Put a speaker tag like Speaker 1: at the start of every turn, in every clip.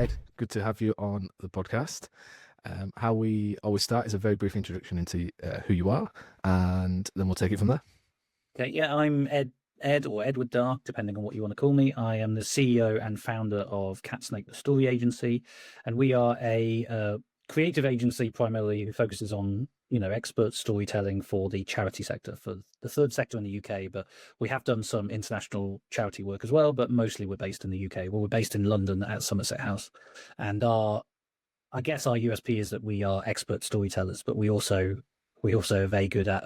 Speaker 1: Ed, good to have you on the podcast. How we always start is a very brief introduction into who you are, and then we'll take it from there.
Speaker 2: Okay, yeah, I'm Ed or Edward Dark, depending on what you want to call me. I am the CEO and founder of Catsnake, the story agency, and we are a creative agency primarily who focuses on expert storytelling for the charity sector, for the third sector in the UK. But we have done some international charity work as well. But mostly we're based in the UK. Well, we're based in London at Somerset House, and I guess our USP is that we are expert storytellers, but we also are very good at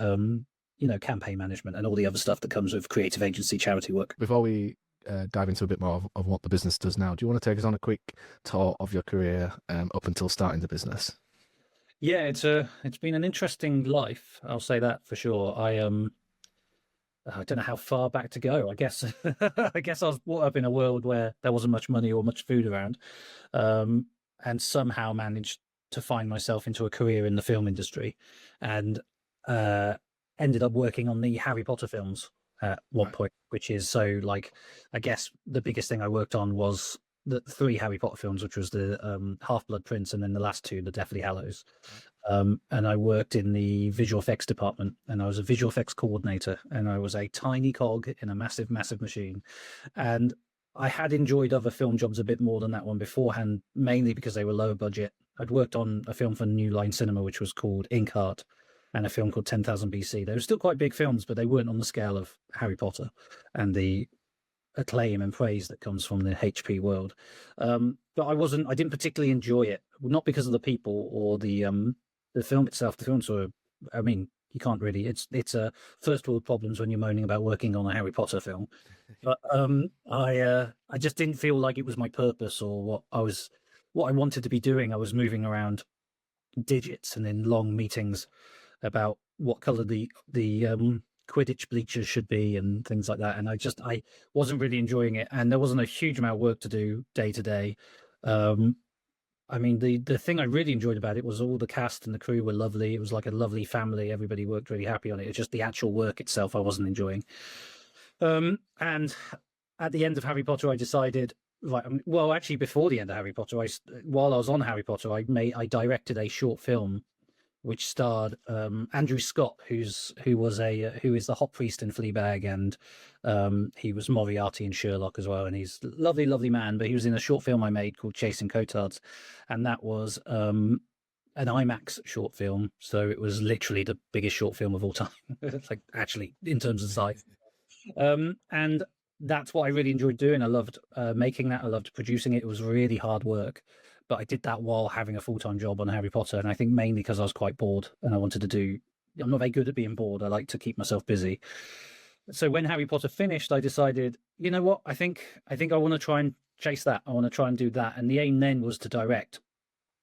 Speaker 2: campaign management and all the other stuff that comes with creative agency charity work.
Speaker 1: Before we dive into a bit more of what the business does now, do you want to take us on a quick tour of your career up until starting the business?
Speaker 2: Yeah, it's been an interesting life. I'll say that for sure. I don't know how far back to go. I guess I guess I was brought up in a world where there wasn't much money or much food around, and somehow managed to find myself into a career in the film industry, and ended up working on the Harry Potter films at one point, which is so like, I guess the biggest thing I worked on was the three Harry Potter films, which was the Half-Blood Prince and then the last two, the Deathly Hallows. And I worked in the visual effects department, and I was a visual effects coordinator, and I was a tiny cog in a massive, massive machine. And I had enjoyed other film jobs a bit more than that one beforehand, mainly because they were lower budget. I'd worked on a film for New Line Cinema, which was called Inkheart, and a film called 10,000 BC. They were still quite big films, but they weren't on the scale of Harry Potter and the acclaim and praise that comes from the HP world. But I didn't particularly enjoy it, not because of the people or the film itself. The films were, I mean, you can't really, it's a first world problems when you're moaning about working on a Harry Potter film. But I just didn't feel like it was my purpose or what I wanted to be doing. I was moving around digits and in long meetings about what color the Quidditch bleachers should be and things like that. And I wasn't really enjoying it, and there wasn't a huge amount of work to do day to day. I mean, the thing I really enjoyed about it was all the cast and the crew were lovely. It was like a lovely family. Everybody worked really happy on it. It's just the actual work itself I wasn't enjoying. And at the end of Harry Potter, I decided, right, well, actually, before the end of Harry Potter, while I was on Harry Potter, I directed a short film which starred Andrew Scott, who is the hot priest in Fleabag, and he was Moriarty in Sherlock as well, and he's a lovely, lovely man. But he was in a short film I made called Chasing Cotards, and that was an IMAX short film, so it was literally the biggest short film of all time. It's like, actually, in terms of size. And that's what I really enjoyed doing. I loved making that. I loved producing it. It was really hard work, but I did that while having a full-time job on Harry Potter. And I think mainly because I was quite bored and I wanted to I'm not very good at being bored. I like to keep myself busy. So when Harry Potter finished, I decided, you know what? I think I want to try and chase that. I want to try and do that. And the aim then was to direct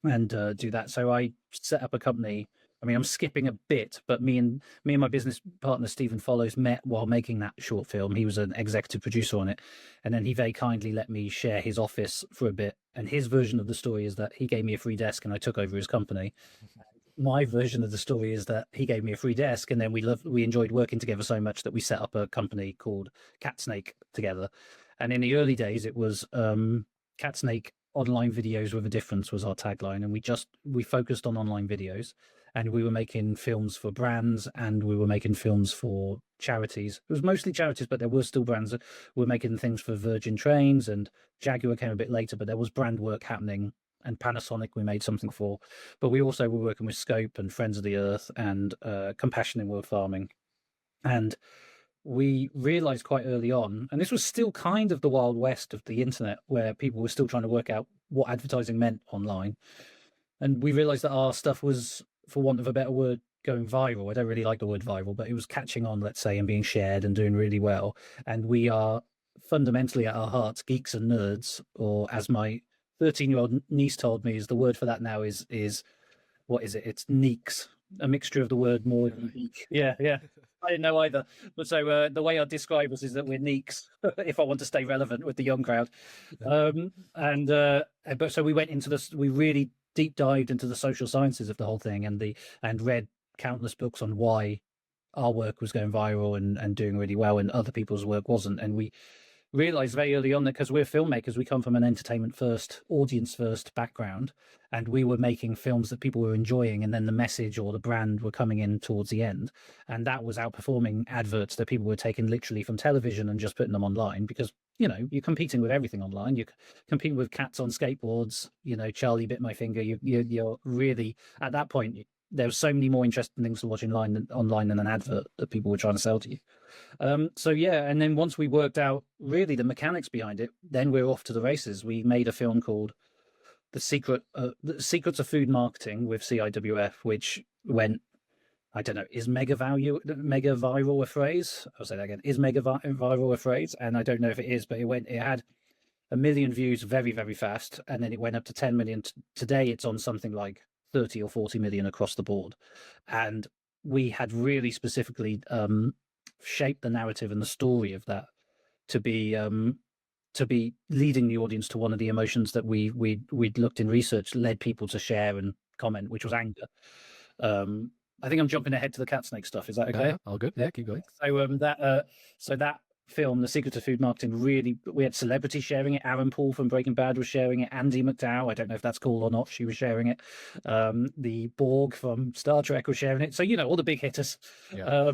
Speaker 2: and do that. So I set up a company. I mean, I'm skipping a bit, but me and my business partner, Stephen Follows, met while making that short film. He was an executive producer on it. And then he very kindly let me share his office for a bit. And his version of the story is that he gave me a free desk and I took over his company. My version of the story is that he gave me a free desk, and then we enjoyed working together so much that we set up a company called Catsnake together. And in the early days, it was Catsnake online videos with a difference was our tagline, and we focused on online videos, and we were making films for brands and we were making films for charities. It was mostly charities, but there were still brands that were making things for Virgin Trains, and Jaguar came a bit later, but there was brand work happening, and Panasonic we made something for. But we also were working with Scope and Friends of the Earth and Compassion in World Farming. And we realized quite early on, and this was still kind of the wild west of the internet, where people were still trying to work out what advertising meant online. And we realized that our stuff was, for want of a better word, going viral. I don't really like the word viral, but it was catching on, let's say, and being shared and doing really well. And we are fundamentally at our hearts geeks and nerds, or as my 13-year-old niece told me, is the word for that now is what is it? It's neeks, a mixture of the word more and geek. Yeah, yeah. I didn't know either. But so the way I describe us is that we're neeks, if I want to stay relevant with the young crowd. But so we went into this, we really deep dived into the social sciences of the whole thing, and read countless books on why our work was going viral and doing really well and other people's work wasn't. And realized very early on that because we're filmmakers, we come from an entertainment first, audience first background, and we were making films that people were enjoying, and then the message or the brand were coming in towards the end, and that was outperforming adverts that people were taking literally from television and just putting them online because. You're competing with everything online. You're competing with cats on skateboards. Charlie bit my finger. You're really at that point. There were so many more interesting things to watch online than an advert that people were trying to sell to you. So yeah, and then once we worked out really the mechanics behind it, then we're off to the races. We made a film called The Secrets of Food Marketing with CIWF, which went. I don't know. Is mega viral a phrase? I'll say that again. Is mega viral a phrase? And I don't know if it is, but it had 1 million views very, very fast, and then it went up to 10 million. Today, it's on something like 30 or 40 million across the board, and we had really specifically shaped the narrative and the story of that to be leading the audience to one of the emotions that we'd looked in research led people to share and comment, which was anger. I think I'm jumping ahead to the Catsnake stuff. Is that okay?
Speaker 1: Yeah, all good. Yeah, keep going.
Speaker 2: So that film, The Secret of Food Marketing, really, we had celebrities sharing it. Aaron Paul from Breaking Bad was sharing it. Andy McDowell, I don't know if that's cool or not, she was sharing it. The Borg from Star Trek was sharing it. So all the big hitters.
Speaker 1: Yeah.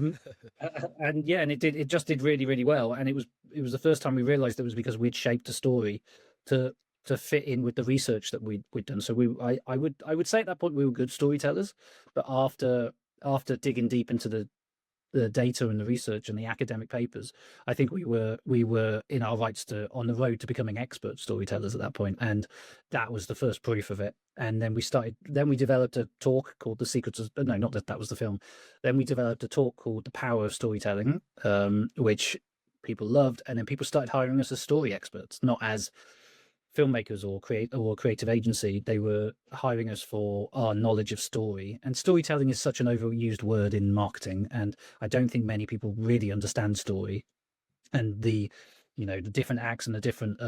Speaker 2: And it just did really, really well. And it was the first time we realized it was because we'd shaped a story to fit in with the research that we'd done. So I would say at that point we were good storytellers, but after digging deep into the data and the research and the academic papers, I think we were in our rights on the road to becoming expert storytellers at that point, and that was the first proof of it. And then we developed a talk called The Secrets of no, not that was the film. Then we developed a talk called The Power of Storytelling, which people loved, and then people started hiring us as story experts, not as filmmakers or creative agency. They were hiring us for our knowledge of story, and storytelling is such an overused word in marketing, and I don't think many people really understand story and the different acts and the different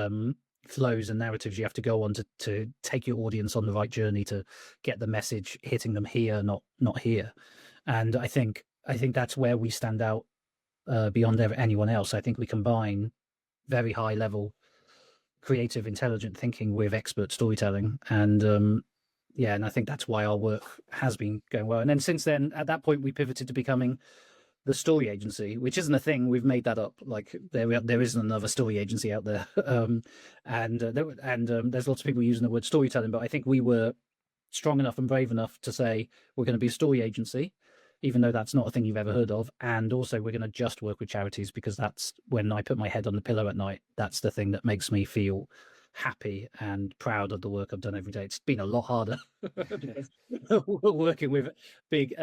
Speaker 2: flows and narratives you have to go on to take your audience on the right journey to get the message hitting them here, not here. And I think that's where we stand out beyond anyone else. I think we combine very high level creative, intelligent thinking with expert storytelling, and and I think that's why our work has been going well. And then since then, at that point, we pivoted to becoming the story agency, which isn't a thing. We've made that up. Like there isn't another story agency out there, there's lots of people using the word storytelling, but I think we were strong enough and brave enough to say we're going to be a story agency, even though that's not a thing you've ever heard of. And also we're going to just work with charities because that's when I put my head on the pillow at night. That's the thing that makes me feel happy and proud of the work I've done every day. It's been a lot harder working with big,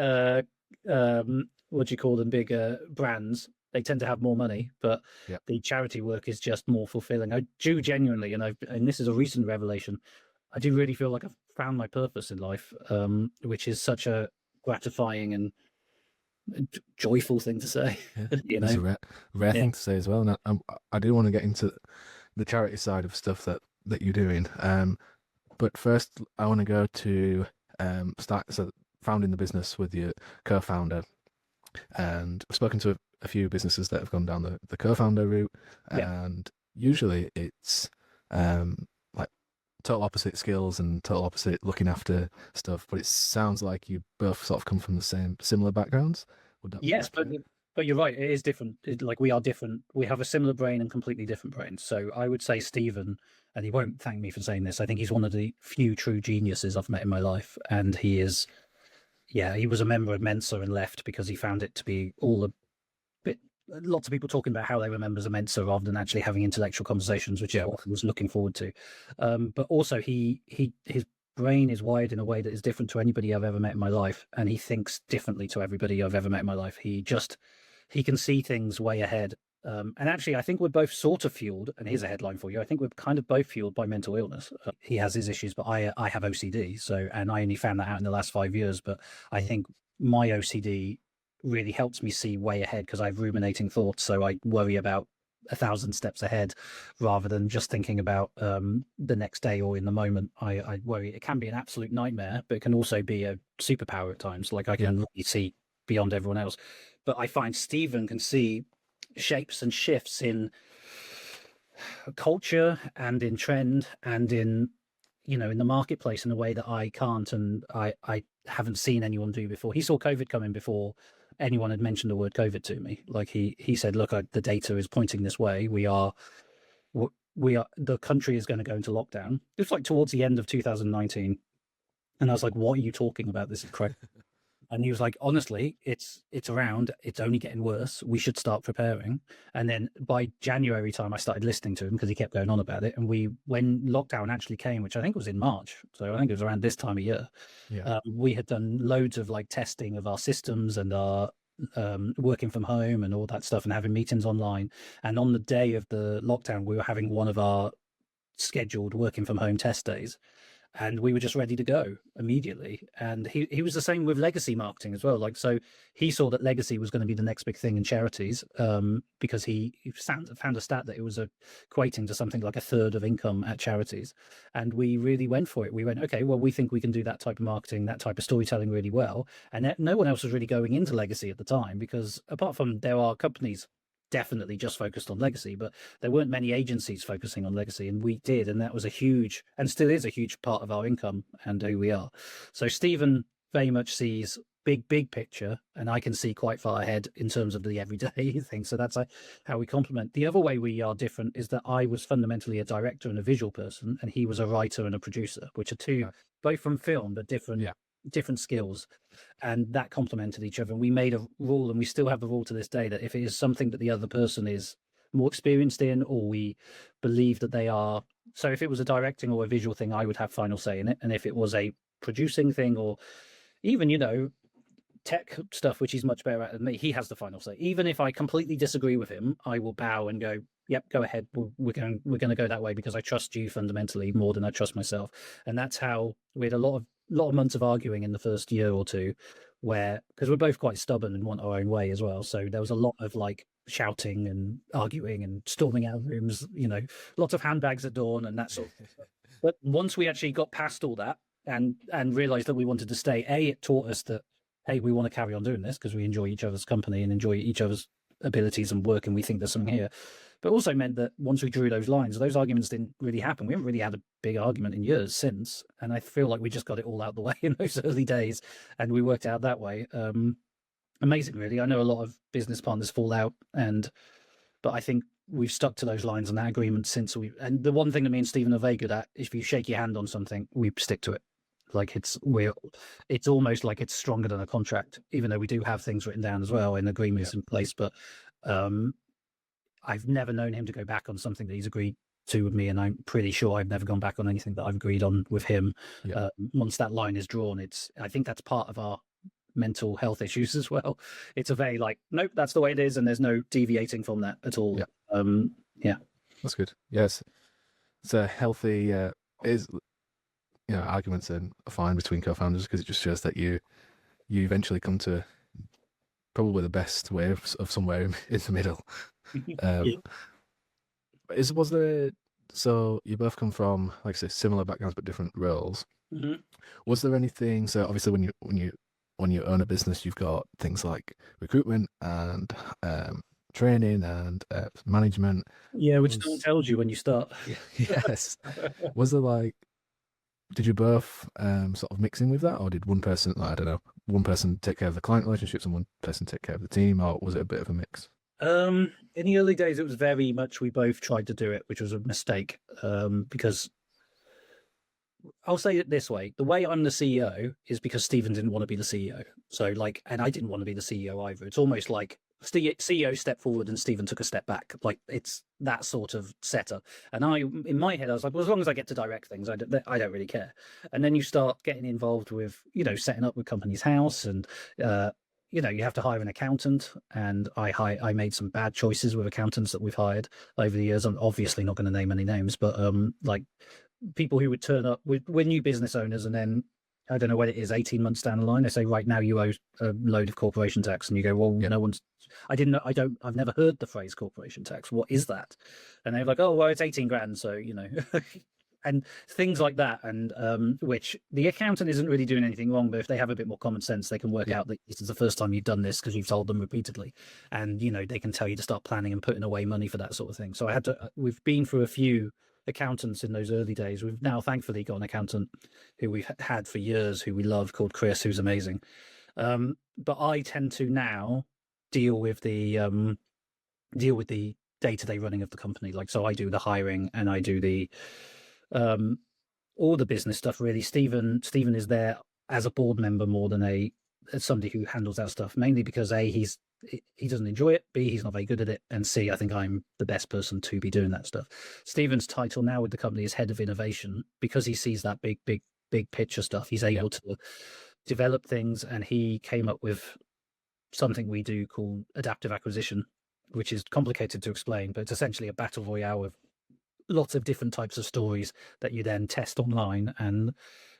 Speaker 2: what do you call them? Big brands. They tend to have more money, but
Speaker 1: Yep.
Speaker 2: the charity work is just more fulfilling. I do genuinely, and this is a recent revelation, I do really feel like I've found my purpose in life, which is such a gratifying and joyful thing to say.
Speaker 1: Yeah. It's a rare thing to say as well. And I do want to get into the charity side of stuff that you're doing. But first, I want to go to founding the business with your co-founder. And I've spoken to a few businesses that have gone down the co-founder route, and usually it's like total opposite skills and total opposite looking after stuff. But it sounds like you both sort of come from the similar backgrounds. Would that
Speaker 2: Yes, but you're right. It is different. Like we are different. We have a similar brain and completely different brains. So I would say Stephen, and he won't thank me for saying this, I think he's one of the few true geniuses I've met in my life, and he is. Yeah, he was a member of Mensa and left because he found it to be all a bit. Lots of people talking about how they were members of Mensa rather than actually having intellectual conversations, which I was looking forward to. But also, his brain is wired in a way that is different to anybody I've ever met in my life, and he thinks differently to everybody I've ever met in my life. He can see things way ahead. And actually, I think we're both sort of fueled, and here's a headline for you. I think we're kind of both fueled by mental illness. He has his issues, but I have OCD. And I only found that out in the last 5 years. But I think my OCD really helps me see way ahead because I have ruminating thoughts. So I worry about 1,000 steps ahead rather than just thinking about the next day or in the moment. I worry. It can be an absolute nightmare, but it can also be a superpower at times. Like I can really see beyond everyone else. But I find Stephen can see shapes and shifts in culture and in trend and in, in the marketplace in a way that I can't, and I haven't seen anyone do before. He saw COVID coming before anyone had mentioned the word COVID to me. Like he said, look, the data is pointing this way. The country is going to go into lockdown. It was like towards the end of 2019. And I was like, what are you talking about? This is crazy. And he was like, honestly, it's around. It's only getting worse. We should start preparing. And then by January time, I started listening to him because he kept going on about it. And when lockdown actually came, which I think was in March, so I think it was around this time of year,
Speaker 1: Yeah.
Speaker 2: we had done loads of like testing of our systems and our working from home and all that stuff, and having meetings online. And on the day of the lockdown, we were having one of our scheduled working from home test days, and we were just ready to go immediately. And he was the same with legacy marketing as well. Like, so he saw that legacy was going to be the next big thing in charities, because he found a stat that it was equating to something like a third of income at charities. And we really went for it. We went, okay, well, we think we can do that type of marketing, that type of storytelling really well. And no one else was really going into legacy at the time, because apart from, there are companies definitely just focused on legacy, but there weren't many agencies focusing on legacy, and we did, and that was a huge, and still is a huge part of our income and who we are. So Stephen very much sees big picture, and I can see quite far ahead in terms of the everyday thing. So that's how we complement. The other way we are different is that I was fundamentally a director and a visual person, and he was a writer and a producer, which are two,
Speaker 1: Okay.
Speaker 2: both from film, but
Speaker 1: Yeah.
Speaker 2: different skills, and that complemented each other. And we made a rule, and we still have the rule to this day, that if it is something that the other person is more experienced in, or we believe that they are, so if it was a directing or a visual thing, I would have final say in it. And if it was a producing thing, or even, tech stuff, which he's much better at than me, he has the final say. Even if I completely disagree with him, I will bow and go, yep, go ahead. We're going to go that way, because I trust you fundamentally more than I trust myself. And that's how we had a lot of months of arguing in the first year or two, where, because we're both quite stubborn and want our own way as well. So there was a lot of like shouting and arguing and storming out of rooms, lots of handbags at dawn and that sort of stuff. But once we actually got past all that and realized that we wanted to stay, it taught us that, hey, we want to carry on doing this because we enjoy each other's company and enjoy each other's abilities and work, and we think there's something here. But also meant that once we drew those lines, those arguments didn't really happen. We haven't really had a big argument in years since, and I feel like we just got it all out the way in those early days, and we worked out that way. Amazing, really. I know a lot of business partners fall out, but I think we've stuck to those lines and that agreement since we. And the one thing that me and Stephen are very good at, if you shake your hand on something, we stick to it. Like it's almost like it's stronger than a contract, even though we do have things written down as well and agreements in place. But I've never known him to go back on something that he's agreed to with me, and I'm pretty sure I've never gone back on anything that I've agreed on with him. Once that line is drawn, I think that's part of our mental health issues as well. It's a very like, nope, that's the way it is, and there's no deviating from that at all.
Speaker 1: That's good. Yes, it's a healthy. Is arguments are fine between co-founders, because it just shows that you eventually come to probably the best way of somewhere in the middle. Was there, so you both come from, like I say, similar backgrounds but different roles.
Speaker 2: Mm-hmm.
Speaker 1: Was there anything, so obviously when you own a business, you've got things like recruitment and training and management.
Speaker 2: Yeah, which no one tells you when you start.
Speaker 1: Yes. Was there like, did you both sort of mix in with that, or did one person, I don't know, one person take care of the client relationships and one person take care of the team, or was it a bit of a mix?
Speaker 2: In the early days, it was very much we both tried to do it, which was a mistake, because I'll say it this way: the way I'm the CEO is because Stephen didn't want to be the CEO. So like, and I didn't want to be the CEO either. It's almost like CEO stepped forward and Stephen took a step back. Like it's that sort of setup. And in my head, I was like, well, as long as I get to direct things, I don't really care. And then you start getting involved with, setting up with company's house, and you have to hire an accountant. And I made some bad choices with accountants that we've hired over the years. I'm obviously not going to name any names, but like people who would turn up we're new business owners, and then I don't know what it is, 18 months down the line, they say, right now you owe a load of corporation tax. And you go, well, no one's, I've never heard the phrase corporation tax. What is that? And they're like, oh, well, it's 18 grand. So, and things like that. And which the accountant isn't really doing anything wrong, but if they have a bit more common sense, they can work out that this is the first time you've done this because you've told them repeatedly, and they can tell you to start planning and putting away money for that sort of thing. So we've been through a few accountants in those early days. We've now thankfully got an accountant who we've had for years, who we love, called Chris, who's amazing. But I tend to now deal with the day-to-day running of the company. Like, so I do the hiring and I do the all the business stuff really. Stephen is there as a board member more than as somebody who handles that stuff, mainly because he doesn't enjoy it, B, he's not very good at it, and C, I think I'm the best person to be doing that stuff. Stephen's title now with the company is head of innovation, because he sees that big picture stuff. He's able to develop things, and he came up with something we do called adaptive acquisition, which is complicated to explain, but it's essentially a battle royale of lots of different types of stories that you then test online, and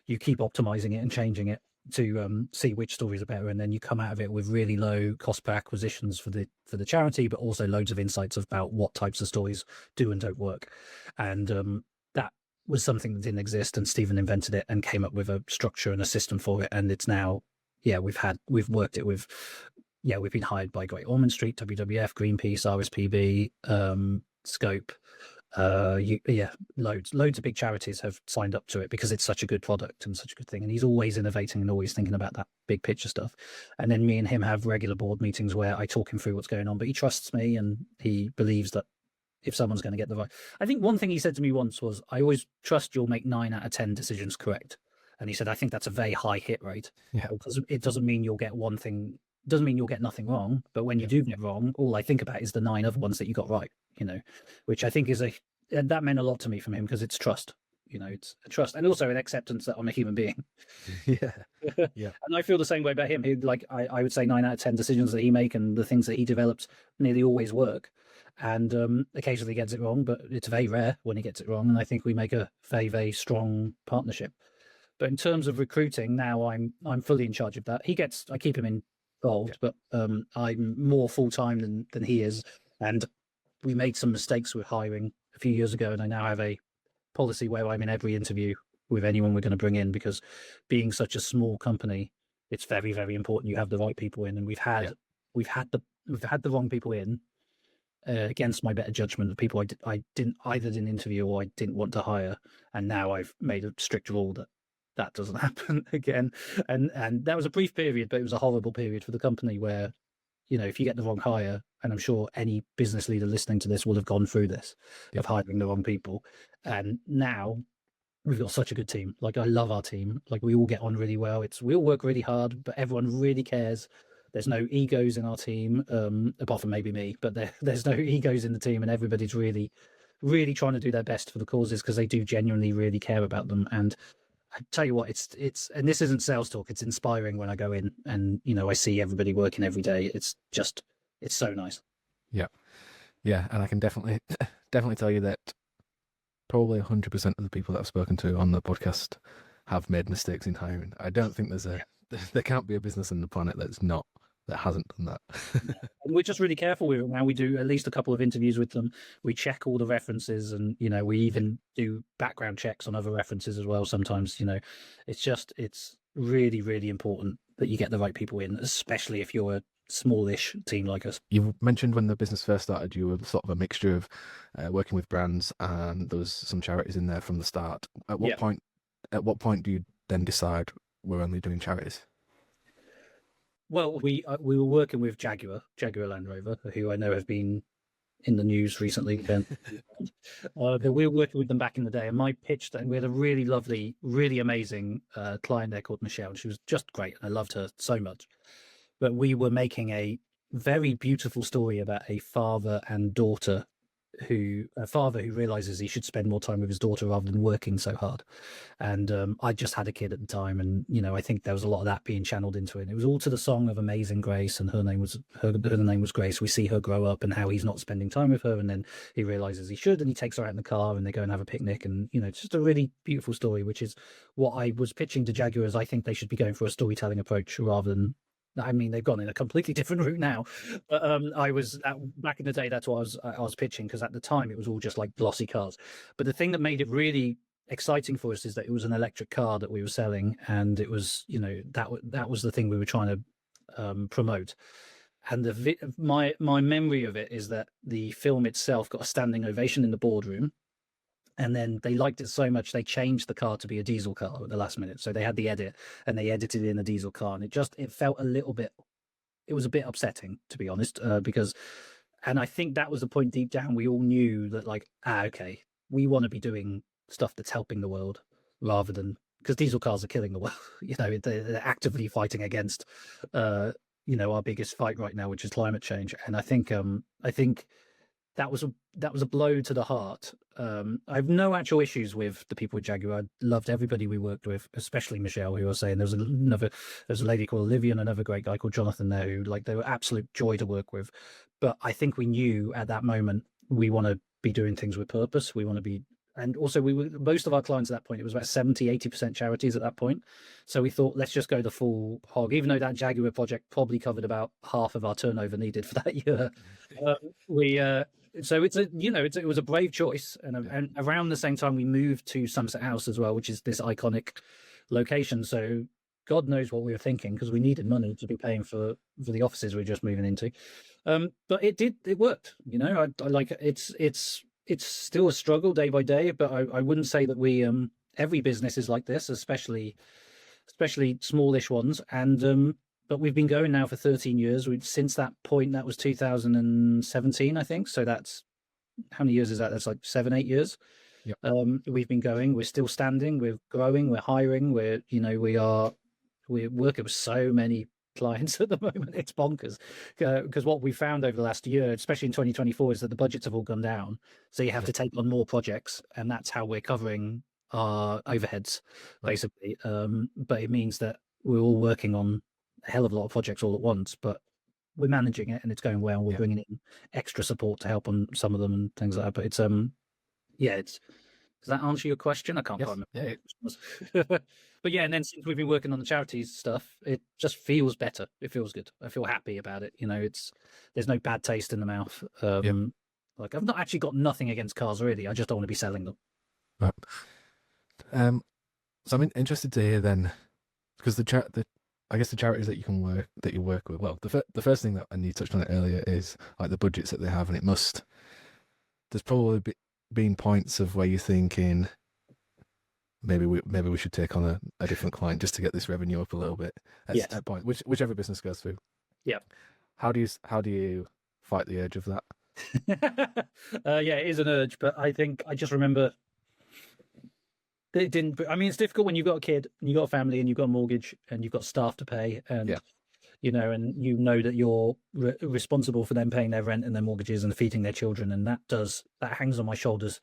Speaker 2: you keep optimizing it and changing it to see which stories are better, and then you come out of it with really low cost per acquisitions for the charity, but also loads of insights about what types of stories do and don't work. And that was something that didn't exist, and Stephen invented it and came up with a structure and a system for it. And it's now, we've worked it with, we've been hired by Great Ormond Street, WWF, Greenpeace, RSPB, Scope. Loads of big charities have signed up to it because it's such a good product and such a good thing. And he's always innovating and always thinking about that big picture stuff. And then me and him have regular board meetings where I talk him through what's going on, but he trusts me and he believes that if someone's going to get the right. I think one thing he said to me once was, I always trust you'll make 9 out of 10 decisions correct. And he said, I think that's a very high hit rate.
Speaker 1: Yeah.
Speaker 2: It doesn't mean you'll get one thing, doesn't mean you'll get nothing wrong, but when you do get wrong, all I think about is the 9 other ones that you got right, which I think and that meant a lot to me from him, because it's trust, it's a trust, and also an acceptance that I'm a human being.
Speaker 1: Yeah.
Speaker 2: And I feel the same way about him. I would say 9 out of 10 decisions that he make and the things that he develops nearly always work. And occasionally he gets it wrong, but it's very rare when he gets it wrong. And I think we make a very, very strong partnership. But in terms of recruiting, now I'm fully in charge of that. I keep him involved, but I'm more full-time than he is. And we made some mistakes with hiring a few years ago, and I now have a policy where I'm in every interview with anyone we're going to bring in, because being such a small company, it's very, very important you have the right people in. And we've had the wrong people in against my better judgment, of people I didn't interview or I didn't want to hire, and now I've made a strict rule that doesn't happen again. And that was a brief period, but it was a horrible period for the company where, if you get the wrong hire, and I'm sure any business leader listening to this will have gone through this, of hiring the wrong people. And now we've got such a good team. Like, I love our team. Like, we all get on really well. We all work really hard, but everyone really cares. There's no egos in our team, apart from maybe me, but there's no egos in the team, and everybody's really, really trying to do their best for the causes, because they do genuinely really care about them. And I tell you what, it's and this isn't sales talk, it's inspiring when I go in and, I see everybody working every day. It's so nice.
Speaker 1: Yeah. And I can definitely tell you that probably 100% of the people that I've spoken to on the podcast have made mistakes in hiring. I don't think there can't be a business on the planet that hasn't done that.
Speaker 2: And we're just really careful with it now. We do at least a couple of interviews with them. We check all the references, and we even do background checks on other references as well sometimes. It's really, really important that you get the right people in, especially if you're a smallish team like us.
Speaker 1: You mentioned when the business first started, you were sort of a mixture of working with brands, and there was some charities in there from the start. At what point do you then decide we're only doing charities?
Speaker 2: Well, we were working with Jaguar Land Rover, who I know have been in the news recently. But we were working with them back in the day, and my pitch, and we had a really lovely, really amazing client there called Michelle, and she was just great. I loved her so much. But we were making a very beautiful story about a father and daughter who realizes he should spend more time with his daughter rather than working so hard. And I just had a kid at the time, and I think there was a lot of that being channeled into it. And it was all to the song of Amazing Grace, and her name was Grace. We see her grow up and how he's not spending time with her, and then he realizes he should, and he takes her out in the car and they go and have a picnic. And it's just a really beautiful story, which is what I was pitching to Jaguars. I think they should be going for a storytelling approach rather than, they've gone in a completely different route now. But I was back in the day. That's what I was pitching, because at the time it was all just like glossy cars. But the thing that made it really exciting for us is that it was an electric car that we were selling, and it was, that was the thing we were trying to promote. And my memory of it is that the film itself got a standing ovation in the boardroom, and then they liked it so much they changed the car to be a diesel car at the last minute. So they had the edit, and they edited in a diesel car, and it felt a little bit, it was a bit upsetting, to be honest, because, and I think that was the point deep down. We all knew that, like, okay, we want to be doing stuff that's helping the world rather than, because diesel cars are killing the world. They're actively fighting against, our biggest fight right now, which is climate change. And I think that was a blow to the heart. I have no actual issues with the people at Jaguar. I loved everybody we worked with, especially Michelle, who I was saying. There's a lady called Olivia and another great guy called Jonathan there, who, like, they were absolute joy to work with. But I think we knew at that moment we want to be doing things with purpose. We want to be, and also most of our clients at that point, it was about 70-80% charities at that point. So we thought, let's just go the full hog, even though that Jaguar project probably covered about half of our turnover needed for that year. We so it was a brave choice, and around the same time we moved to Somerset House as well, which is this iconic location. So God knows what we were thinking, because we needed money to be paying for the offices we were just moving into. But it worked. I like it's still a struggle day by day, but I wouldn't say that we every business is like this, especially smallish ones. And but we've been going now for 13 years. Since that point, that was 2017, I think. So that's, how many years is that? That's like 7-8 years.
Speaker 1: Yep.
Speaker 2: We've been going. We're still standing. We're growing. We're hiring. We're working with so many clients at the moment. It's bonkers, because what we found over the last year, especially in 2024, is that the budgets have all gone down. So you have to take on more projects, and that's how we're covering our overheads, basically. But it means that we're all working on a hell of a lot of projects all at once, but we're managing it and it's going well. We're bringing in extra support to help on some of them and things like that. But it's does that answer your question? I can't quite remember. Yeah. But yeah, and then since we've been working on the charities stuff, it just feels better. It feels good. I feel happy about it. There's no bad taste in the mouth. Like, I've not actually got nothing against cars really. I just don't want to be selling them.
Speaker 1: Right. So I'm interested to hear then, because I guess the charities that you work with. Well, the first thing that, and you touched on it earlier, is like the budgets that they have, and there's probably been points of where you're thinking, maybe we should take on a different client just to get this revenue up a little bit. At point, whichever business goes through.
Speaker 2: Yeah.
Speaker 1: How do you fight the urge of that?
Speaker 2: It is an urge, but I think I just remember it didn't. I mean, it's difficult when you've got a kid, and you've got a family, and you've got a mortgage, and you've got staff to pay, and and that you're responsible for them paying their rent and their mortgages and feeding their children, and that hangs on my shoulders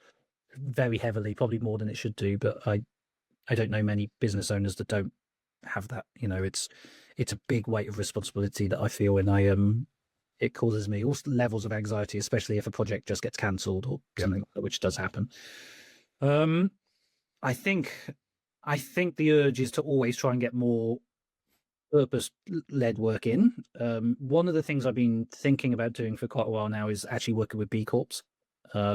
Speaker 2: very heavily, probably more than it should do. But I don't know many business owners that don't have that. It's a big weight of responsibility that I feel, and it causes me all levels of anxiety, especially if a project just gets cancelled or something like that, which does happen. I think the urge is to always try and get more purpose-led work in. One of the things I've been thinking about doing for quite a while now is actually working with B Corps,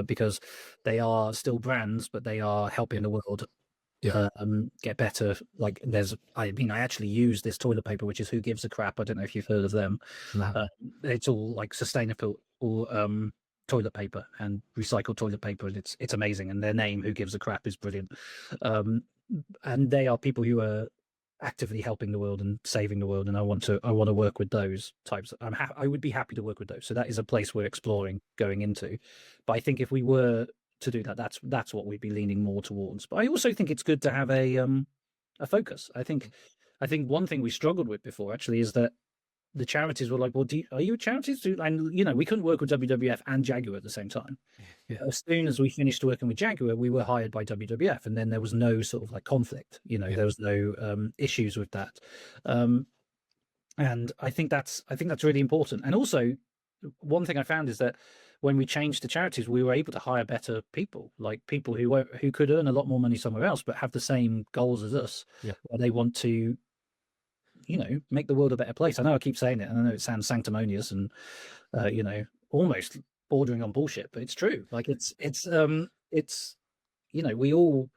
Speaker 2: because they are still brands, but they are helping the world get better. Like, I actually use this toilet paper, which is Who Gives a Crap. I don't know if you've heard of them.
Speaker 1: No.
Speaker 2: It's all like sustainable toilet paper and recycled toilet paper, and it's amazing. And their name, Who Gives a Crap, is brilliant. And they are people who are actively helping the world and saving the world, and I want to work with those types. I would be happy to work with those. So that is a place we're exploring going into. But I think if we were to do that, that's what we'd be leaning more towards. But I also think it's good to have a focus. I think one thing we struggled with before actually is that the charities were like, well, are you a charities? And we couldn't work with WWF and Jaguar at the same time. As soon as we finished working with Jaguar, we were hired by WWF, and then there was no sort of like conflict. There was no issues with that. And I think that's really important. And also, one thing I found is that when we changed to charities, we were able to hire better people, like people who could earn a lot more money somewhere else, but have the same goals as us. Where they want to make the world a better place. I know I keep saying it, and I know it sounds sanctimonious and almost bordering on bullshit, but it's true. Like, we all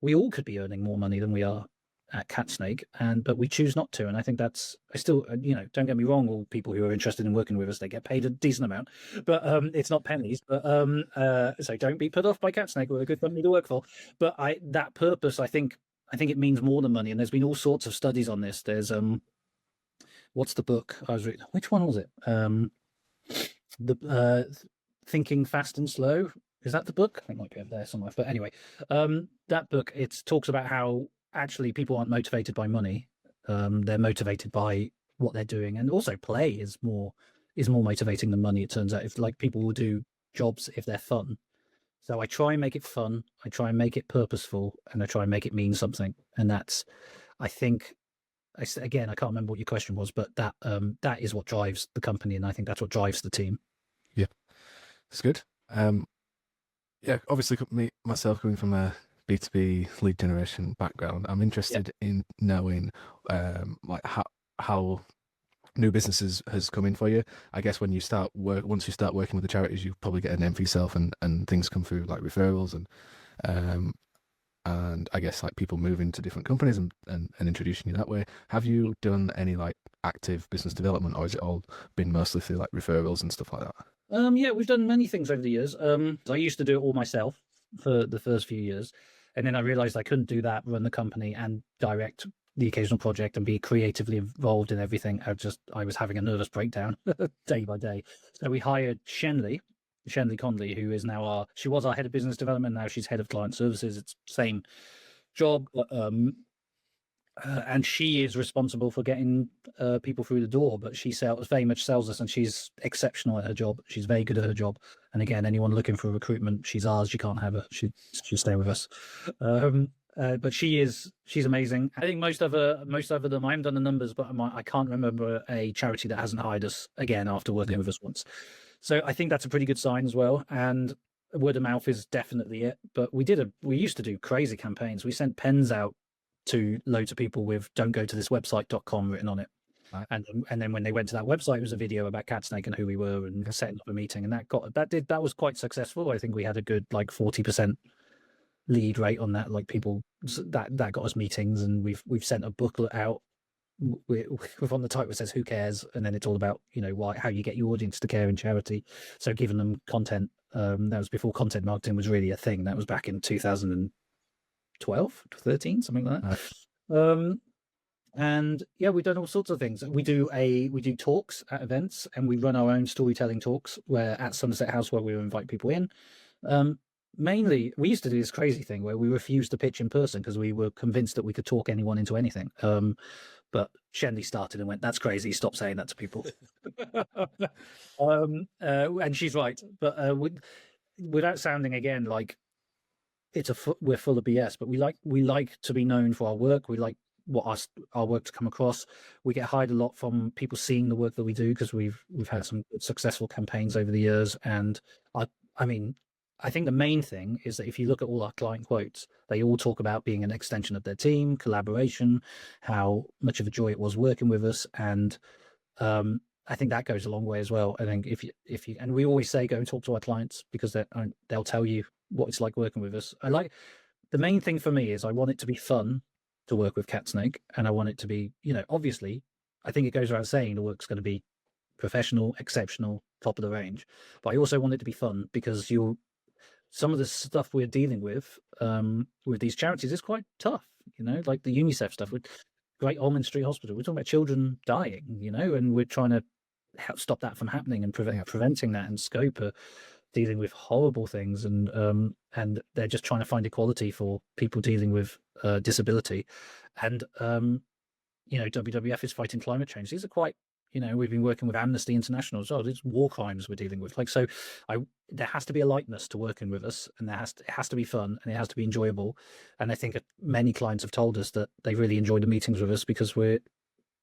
Speaker 2: we all could be earning more money than we are at Catsnake, but we choose not to. And I think that's I still don't get me wrong, all people who are interested in working with us, they get paid a decent amount, but it's not pennies. But so don't be put off by Catsnake. We're a good company to work for. But that purpose, I think it means more than money. And there's been all sorts of studies on this. There's what's the book I was reading? Which one was it? The Thinking Fast and Slow. Is that the book? It might be up there somewhere. But anyway, that book, it talks about how actually people aren't motivated by money. They're motivated by what they're doing, and also play is more motivating than money. It turns out, if like people will do jobs if they're fun. So I try and make it fun. I try and make it purposeful, and I try and make it mean something. And that's, I think, again, I can't remember what your question was, but that is what drives the company, and I think that's what drives the team.
Speaker 1: Yeah, it's good. Yeah, obviously, myself coming from a B2B lead generation background, I'm interested in knowing like how new businesses has come in for you. I guess when you start once you start working with the charities, you probably get a name for yourself, and things come through like referrals and I guess like people moving to different companies and introducing you that way. Have you done any like active business development, or has it all been mostly through like referrals and stuff like that?
Speaker 2: Yeah, we've done many things over the years. I used to do it all myself for the first few years, and then I realized I couldn't do that, run the company and direct the occasional project and be creatively involved in everything. I was having a nervous breakdown day by day. So we hired Shenley Conley, who is now she was our head of business development. Now she's head of client services. It's same job, but and she is responsible for getting people through the door. But she very much sells us, and she's exceptional at her job. She's very good at her job. And again, anyone looking for recruitment, she's ours. You can't have her. She'll stay with us. But she's amazing. I think most of them, I haven't done the numbers, but I can't remember a charity that hasn't hired us again after working with us once. So I think that's a pretty good sign as well. And word of mouth is definitely it. But we used to do crazy campaigns. We sent pens out to loads of people with "don't go to this website.com" written on it. Right. And then when they went to that website, it was a video about Catsnake and who we were and setting up a meeting. And that was quite successful. I think we had a good like 40% lead rate on that. Like people that got us meetings, and we've sent a booklet out with on the title, it says "Who cares?" and then it's all about how you get your audience to care in charity. So giving them content. That was before content marketing was really a thing. That was back in 2012, 13, something like that. And yeah, we've done all sorts of things. We do talks at events, and we run our own storytelling talks where at Somerset House, where we invite people in. Mainly, we used to do this crazy thing where we refused to pitch in person because we were convinced that we could talk anyone into anything. But Shenley started and went, "That's crazy. Stop saying that to people." And she's right. But without sounding again like we're full of BS, but we like to be known for our work. We like our work to come across. We get hired a lot from people seeing the work that we do because we've had some successful campaigns over the years. And I think the main thing is that if you look at all our client quotes, they all talk about being an extension of their team, collaboration, how much of a joy it was working with us, and I think that goes a long way as well. I think if you and we always say go and talk to our clients because they'll tell you what it's like working with us. The main thing for me is I want it to be fun to work with Catsnake, and I want it to be, obviously, I think it goes without saying the work's going to be professional, exceptional, top of the range, but I also want it to be fun because some of the stuff we're dealing with these charities is quite tough, like the UNICEF stuff with Great Ormond Street Hospital. We're talking about children dying, and we're trying to help stop that from happening and preventing that. And Scope are dealing with horrible things, and they're just trying to find equality for people dealing with disability. And WWF is fighting climate change. These are quite, we've been working with Amnesty International as well. These war crimes we're dealing with. There has to be a lightness to working with us, and it has to be fun, and it has to be enjoyable. And I think many clients have told us that they really enjoy the meetings with us because we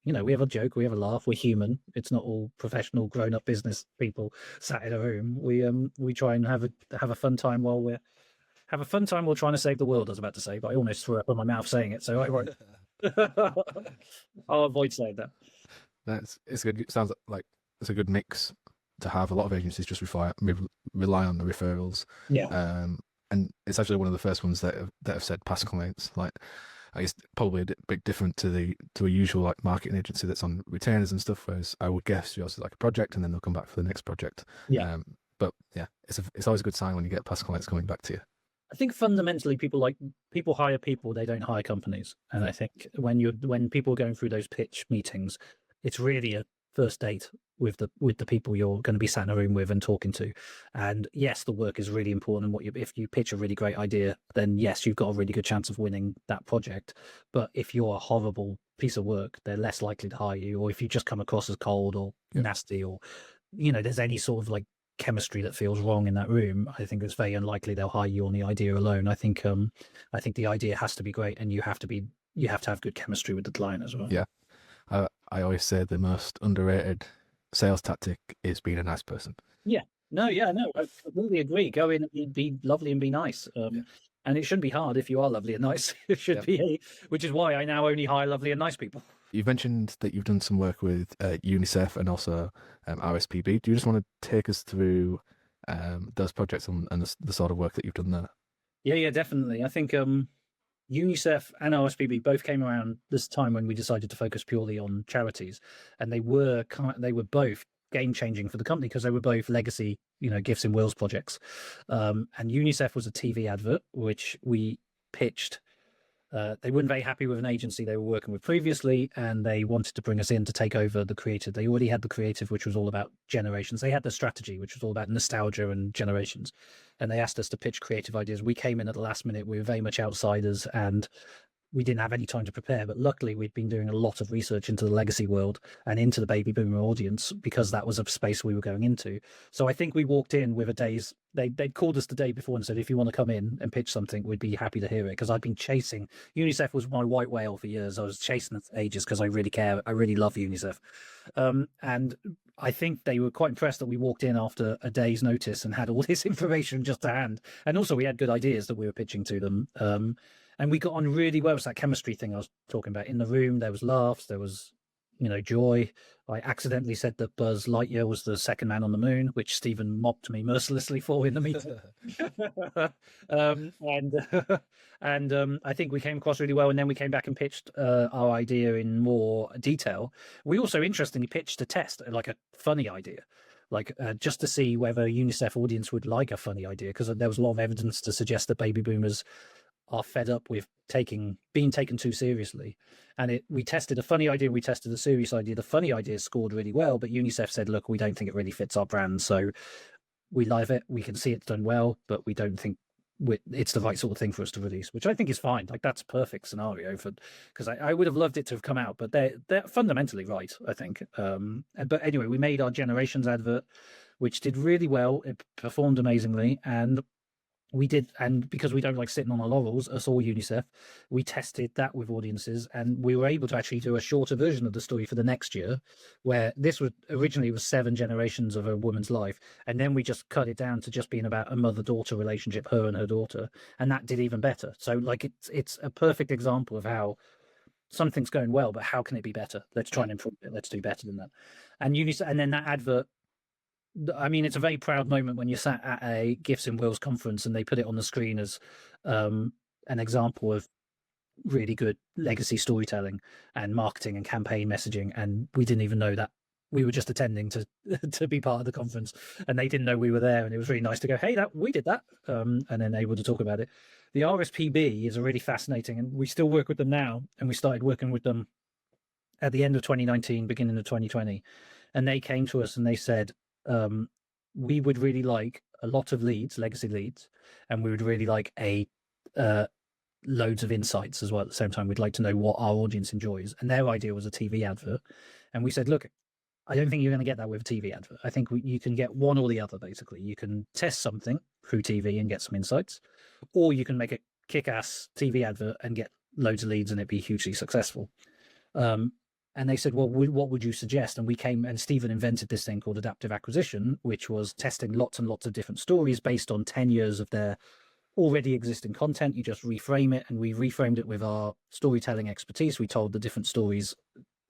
Speaker 2: have a joke, we have a laugh, we're human. It's not all professional, grown-up business people sat in a room. We try and have a fun time while trying to save the world. I was about to say, but I almost threw up in my mouth saying it, so I won't. I'll avoid saying that.
Speaker 1: It's good. It sounds like it's a good mix to have. A lot of agencies just rely on the referrals.
Speaker 2: Yeah.
Speaker 1: and it's actually one of the first ones that have said pass clients. Like, I guess probably a bit different to a usual like marketing agency that's on retainers and stuff. Whereas I would guess yours is like a project, and then they'll come back for the next project.
Speaker 2: Yeah.
Speaker 1: Um, but yeah, it's always a good sign when you get past clients coming back to you.
Speaker 2: I think fundamentally people hire people, they don't hire companies. And I think when people are going through those pitch meetings, it's really a first date with the people you're going to be sat in a room with and talking to. And yes, the work is really important. If you pitch a really great idea, then yes, you've got a really good chance of winning that project. But if you're a horrible piece of work, they're less likely to hire you. Or if you just come across as cold or nasty, or there's any sort of like chemistry that feels wrong in that room, I think it's very unlikely they'll hire you on the idea alone. I think the idea has to be great, and you have to have good chemistry with the client as well.
Speaker 1: Yeah, I always say the most underrated sales tactic is being a nice person.
Speaker 2: Yeah. No, yeah, no, I completely agree. Go in and be lovely and be nice. And it shouldn't be hard if you are lovely and nice. It should be which is why I now only hire lovely and nice people.
Speaker 1: You've mentioned that you've done some work with UNICEF and also RSPB. Do you just want to take us through those projects and the sort of work that you've done there?
Speaker 2: Yeah, definitely. I think UNICEF and RSPB both came around this time when we decided to focus purely on charities, and they were both game changing for the company because they were both legacy, gifts in wills projects. And UNICEF was a TV advert which we pitched. They weren't very happy with an agency they were working with previously, and they wanted to bring us in to take over the creative. They already had the creative, which was all about generations. They had the strategy, which was all about nostalgia and generations. And they asked us to pitch creative ideas. We came in at the last minute. We were very much outsiders, and we didn't have any time to prepare, but luckily we'd been doing a lot of research into the legacy world and into the baby boomer audience, because that was a space we were going into. So I think we walked in with they'd called us the day before and said, if you want to come in and pitch something, we'd be happy to hear it. Because I'd been chasing, UNICEF was my white whale for years. I was chasing it for ages because I really care. I really love UNICEF. And I think they were quite impressed that we walked in after a day's notice and had all this information just to hand. And also we had good ideas that we were pitching to them. And we got on really well. It's that chemistry thing I was talking about. In the room, there was laughs, there was, joy. I accidentally said that Buzz Lightyear was the second man on the moon, which Stephen mocked me mercilessly for in the meeting. And I think we came across really well. And then we came back and pitched our idea in more detail. We also interestingly pitched a test, like a funny idea, like just to see whether UNICEF audience would like a funny idea, because there was a lot of evidence to suggest that baby boomers are fed up with being taken too seriously. And we tested a funny idea, we tested a serious idea. The funny idea scored really well, but UNICEF said, look, we don't think it really fits our brand, so we love it, we can see it's done well, but we don't think it's the right sort of thing for us to release, which I think is fine. Like, that's a perfect scenario because I would have loved it to have come out, but they're fundamentally right, I think. But anyway, we made our Generations advert, which did really well. It performed amazingly, and because we don't like sitting on our laurels, us or UNICEF, we tested that with audiences, and we were able to actually do a shorter version of the story for the next year, where this was originally 7 generations of a woman's life, and then we just cut it down to just being about a mother-daughter relationship, her and her daughter, and that did even better. So like it's a perfect example of how something's going well, but how can it be better? Let's try and improve it. Let's do better than that. And UNICEF, and then that advert, I mean, it's a very proud moment when you're sat at a Gifts in Wills conference and they put it on the screen as an example of really good legacy storytelling and marketing and campaign messaging. And we didn't even know that. We were just attending to be part of the conference, and they didn't know we were there. And it was really nice to go, hey, we did that, and then able to talk about it. The RSPB is a really fascinating, and we still work with them now. And we started working with them at the end of 2019, beginning of 2020. And they came to us and they said, we would really like a lot of leads, legacy leads, and we would really like loads of insights as well. At the same time, we'd like to know what our audience enjoys. And their idea was a TV advert. And we said, look, I don't think you're going to get that with a TV advert. I think you can get one or the other, basically. You can test something through TV and get some insights, or you can make a kick-ass TV advert and get loads of leads and it be hugely successful. And they said, well, what would you suggest? And we came, and Stephen invented this thing called adaptive acquisition, which was testing lots and lots of different stories based on 10 years of their already existing content. You just reframe it, and we reframed it with our storytelling expertise. We told the different stories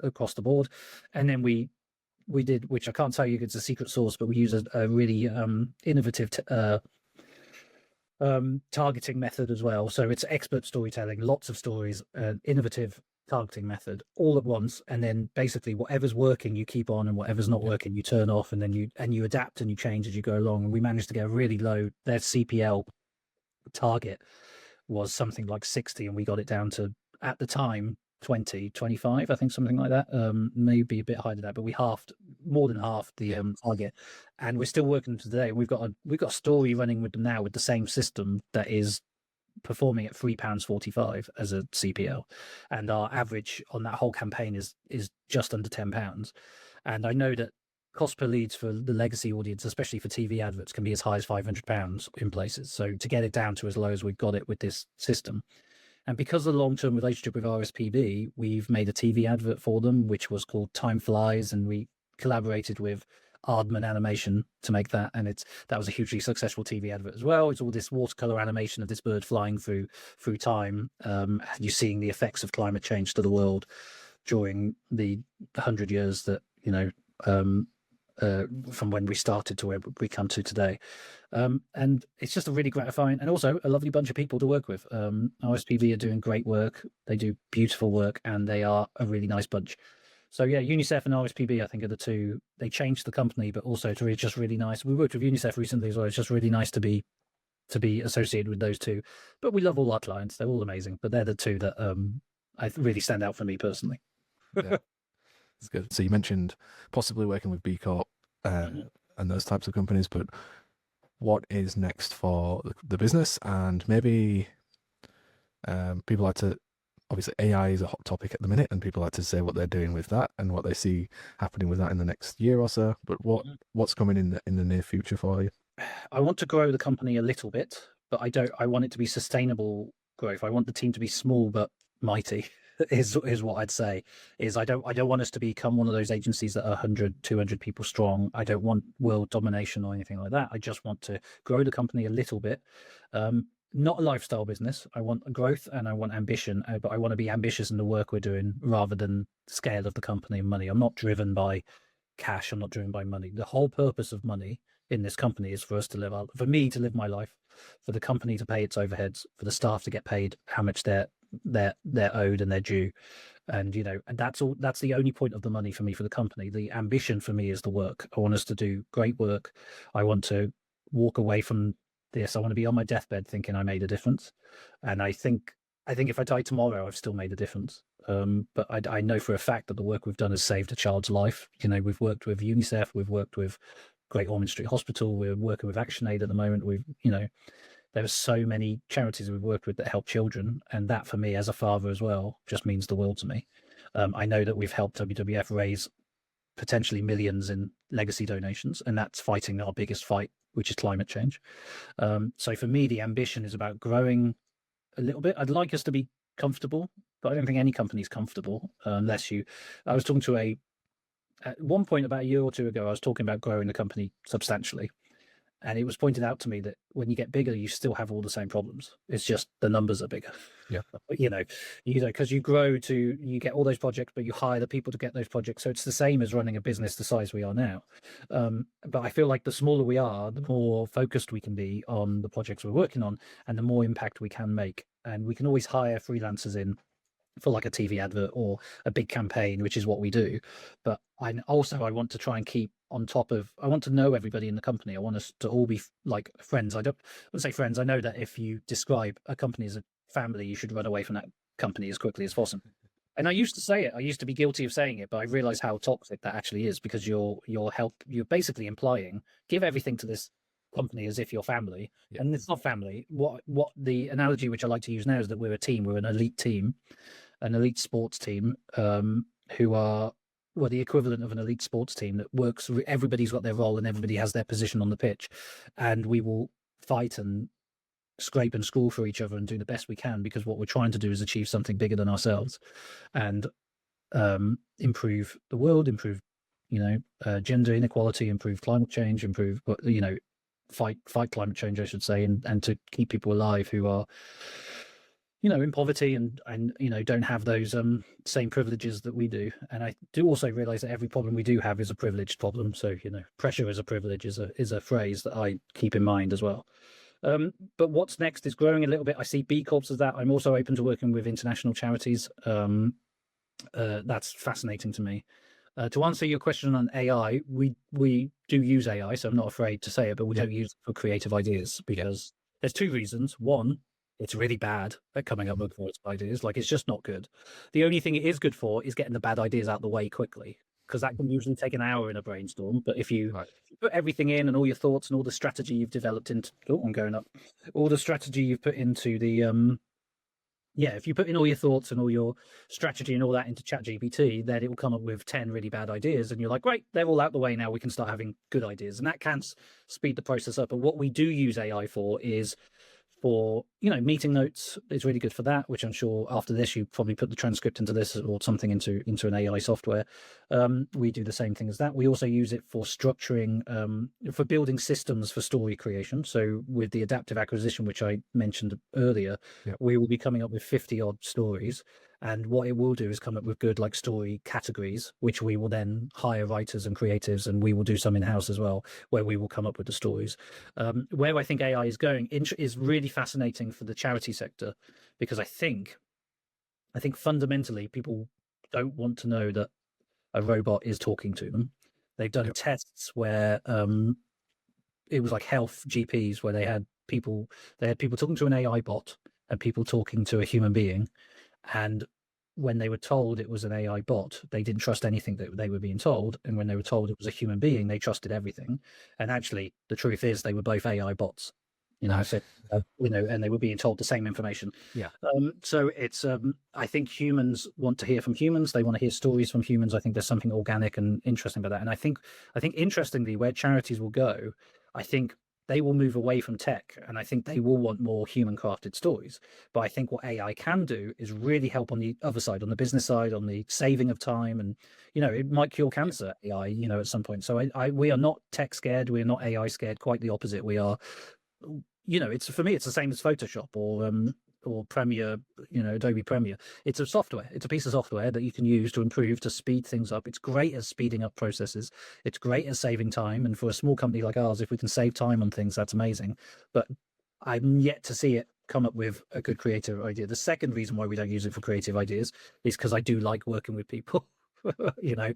Speaker 2: across the board. And then we did, which I can't tell you it's a secret sauce, but we use a really innovative targeting method as well. So it's expert storytelling, lots of stories, innovative targeting method all at once, and then basically whatever's working you keep on, and whatever's not working you turn off, and then you adapt and you change as you go along. And we managed to get a really low, their CPL target was something like 60, and we got it down to, at the time, 20, 25, I think, something like that. Maybe a bit higher than that, but we more than half the target, and we're still working today. We've got a story running with them now with the same system that is performing at £3.45 as a CPL, and our average on that whole campaign is just under £10. And I know that cost per leads for the legacy audience, especially for TV adverts, can be as high as £500 in places. So to get it down to as low as we've got it with this system, and because of the long-term relationship with RSPB, we've made a TV advert for them, which was called Time Flies, and we collaborated with Aardman Animation to make that, and that was a hugely successful TV advert as well. It's all this watercolor animation of this bird flying through time. You're seeing the effects of climate change to the world during the 100 years that, from when we started to where we come to today. And it's just a really gratifying, and also a lovely bunch of people to work with. RSPB are doing great work. They do beautiful work, and they are a really nice bunch. So yeah, UNICEF and RSPB, I think, are the two. They changed the company, but also it's really just really nice. We worked with UNICEF recently as well. It's just really nice to be associated with those two. But we love all our clients; they're all amazing. But they're the two that I really stand out for me personally.
Speaker 1: Yeah, that's good. So you mentioned possibly working with B Corp and those types of companies, but what is next for the business? And maybe people like to, obviously AI is a hot topic at the minute, and people like to say what they're doing with that and what they see happening with that in the next year or so. But what's coming in the near future for you?
Speaker 2: I want to grow the company a little bit, but I want it to be sustainable growth. I want the team to be small but mighty. Is what I'd say. Is I don't want us to become one of those agencies that are 100, 200 people strong. I don't want world domination or anything like that. I just want to grow the company a little bit. Not a lifestyle business. I want growth and I want ambition, but I want to be ambitious in the work we're doing rather than scale of the company and money. I'm not driven by cash. I'm not driven by money. The whole purpose of money in this company is for us to for me to live my life, for the company to pay its overheads, for the staff to get paid how much they're owed and they're due. And and that's all. That's the only point of the money for me, for the company. The ambition for me is the work. I want us to do great work. I want to walk away from this. I want to be on my deathbed thinking I made a difference. And I think if I die tomorrow, I've still made a difference. But I know for a fact that the work we've done has saved a child's life. We've worked with UNICEF, we've worked with Great Ormond Street Hospital, we're working with ActionAid at the moment. There are so many charities we've worked with that help children, and that for me as a father as well just means the world to me. I know that we've helped WWF raise potentially millions in legacy donations, and that's fighting our biggest fight, which is climate change. So for me, the ambition is about growing a little bit. I'd like us to be comfortable, but I don't think any company is comfortable unless you. I was talking at one point about a year or two ago, I was talking about growing the company substantially. And it was pointed out to me that when you get bigger, you still have all the same problems. It's just the numbers are bigger.
Speaker 1: Yeah.
Speaker 2: Because you grow you get all those projects, but you hire the people to get those projects. So it's the same as running a business the size we are now. But I feel like the smaller we are, the more focused we can be on the projects we're working on, and the more impact we can make. And we can always hire freelancers in for like a TV advert or a big campaign, which is what we do. But I want to try and keep on top of. I want to know everybody in the company. I want us to all be like friends. I don't say friends. I know that if you describe a company as a family, you should run away from that company as quickly as possible. And I used to say it. I used to be guilty of saying it, but I realized how toxic that actually is, because you're basically implying give everything to this company as if you're family, and it's not family. What the analogy which I like to use now is that we're a team. We're an elite team, an elite sports team, who are the equivalent of an elite sports team that works. Everybody's got their role and everybody has their position on the pitch, and we will fight and scrape and school for each other and do the best we can, because what we're trying to do is achieve something bigger than ourselves, and improve the world, improve gender inequality, improve climate change, improve fight climate change, I should say, and to keep people alive who are in poverty and don't have those same privileges that we do. And I do also realize that every problem we do have is a privileged problem. So pressure is a privilege is a phrase that I keep in mind as well. But what's next is growing a little bit. I see B Corps as that. I'm also open to working with international charities. That's fascinating to me. To answer your question on AI, we do use AI, so I'm not afraid to say it, but we
Speaker 1: Yeah.
Speaker 2: don't use it for creative ideas because there's two reasons. One, it's really bad at coming up with creative ideas. Like it's just not good. The only thing it is good for is getting the bad ideas out of the way quickly, because that can usually take an hour in a brainstorm. But if you
Speaker 1: Right.
Speaker 2: put everything in and all your thoughts and all the strategy you've developed into, oh, I'm going up, all the strategy you've put into the yeah, if you put in all your thoughts and all your strategy and all that into ChatGPT, then it will come up with 10 really bad ideas. And you're like, great, they're all out the way now. We can start having good ideas. And that can speed the process up. But what we do use AI for is for, meeting notes. It's really good for that, which I'm sure after this, you probably put the transcript into this or something into an AI software. We do the same thing as that. We also use it for structuring, for building systems for story creation. So with the adaptive acquisition, which I mentioned earlier,
Speaker 1: Yeah.
Speaker 2: we will be coming up with 50 odd stories. And what it will do is come up with good like story categories, which we will then hire writers and creatives, and we will do some in-house as well, where we will come up with the stories. Where I think AI is going is really fascinating for the charity sector, because I think fundamentally people don't want to know that a robot is talking to them. They've done
Speaker 1: Yep.
Speaker 2: tests where it was like health GPs where they had people talking to an AI bot and people talking to a human being, and when they were told it was an AI bot, they didn't trust anything that they were being told. And when they were told it was a human being, they trusted everything. And actually, the truth is they were both AI bots,
Speaker 1: Right.
Speaker 2: so, and they were being told the same information.
Speaker 1: Yeah.
Speaker 2: So it's, I think humans want to hear from humans. They want to hear stories from humans. I think there's something organic and interesting about that. And I think interestingly, where charities will go, I think they will move away from tech, and I think they will want more human crafted stories. But I think what AI can do is really help on the other side, on the business side, on the saving of time, and it might cure cancer. AI, at some point. So we are not tech scared. We are not AI scared. Quite the opposite. We are. It's for me. It's the same as Photoshop or Premiere. Adobe Premiere. It's a software. It's a piece of software that you can use to improve, to speed things up. It's great at speeding up processes. It's great at saving time. And for a small company like ours, if we can save time on things, that's amazing. But I'm yet to see it come up with a good creative idea. The second reason why we don't use it for creative ideas is because I do like working with people. I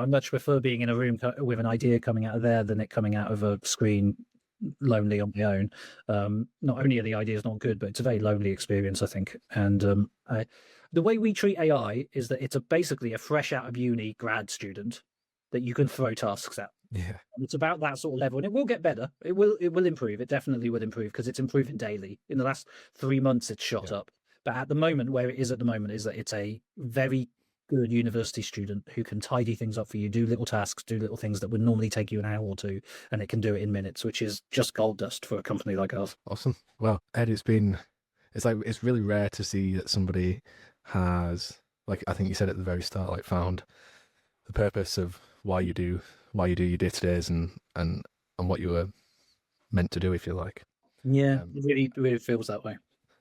Speaker 2: much prefer being in a room with an idea coming out of there than it coming out of a screen lonely on my own. Not only are the ideas not good, but it's a very lonely experience, I think. And the way we treat AI is that it's basically a fresh out of uni grad student that you can throw tasks at.
Speaker 1: Yeah.
Speaker 2: And it's about that sort of level, and it will get better. It will improve. It definitely will improve because it's improving daily. In the last 3 months, it's shot
Speaker 1: Yeah.
Speaker 2: up. But at the moment, where it is at the moment, is that it's a very good university student who can tidy things up for you, do little tasks, do little things that would normally take you an hour or two, and it can do it in minutes, which is just gold dust for a company like ours.
Speaker 1: Awesome. Well, Ed, it's really rare to see that somebody has, like I think you said at the very start, like found the purpose of why you do your day to days and what you were meant to do, if you like.
Speaker 2: Yeah,
Speaker 1: Um,
Speaker 2: it really feels that way.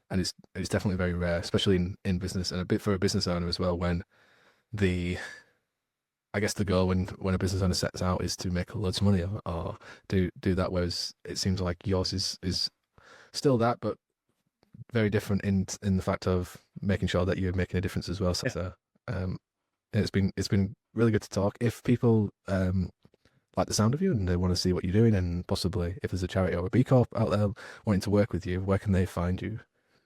Speaker 1: and it's definitely very rare, especially in business and a bit for a business owner as well, when the I guess the goal when a business owner sets out is to make loads of money or do that, whereas it seems like yours is still that, but very different in the fact of making sure that you're making a difference as well.
Speaker 2: Yeah.
Speaker 1: So, it's been really good to talk. If people like the sound of you and they want to see what you're doing, and possibly if there's a charity or a B Corp out there wanting to work with you, where can they find you?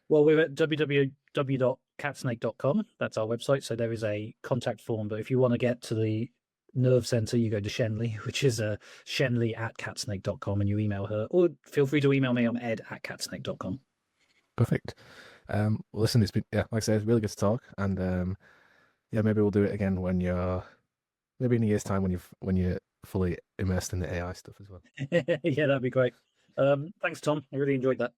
Speaker 2: Well, we're at www.catsnake.com. That's our website. So there is a contact form. But if you want to get to the nerve center, you go to Shenley, which is shenley@catsnake.com, and you email her. Or feel free to email me. I'm ed@catsnake.com.
Speaker 1: Perfect. Well, listen, it's been, yeah, like I said, it's really good to talk, and yeah, maybe we'll do it again maybe in a year's time when you're fully immersed in the AI stuff as well.
Speaker 2: Yeah, that'd be great. Thanks, Tom. I really enjoyed that.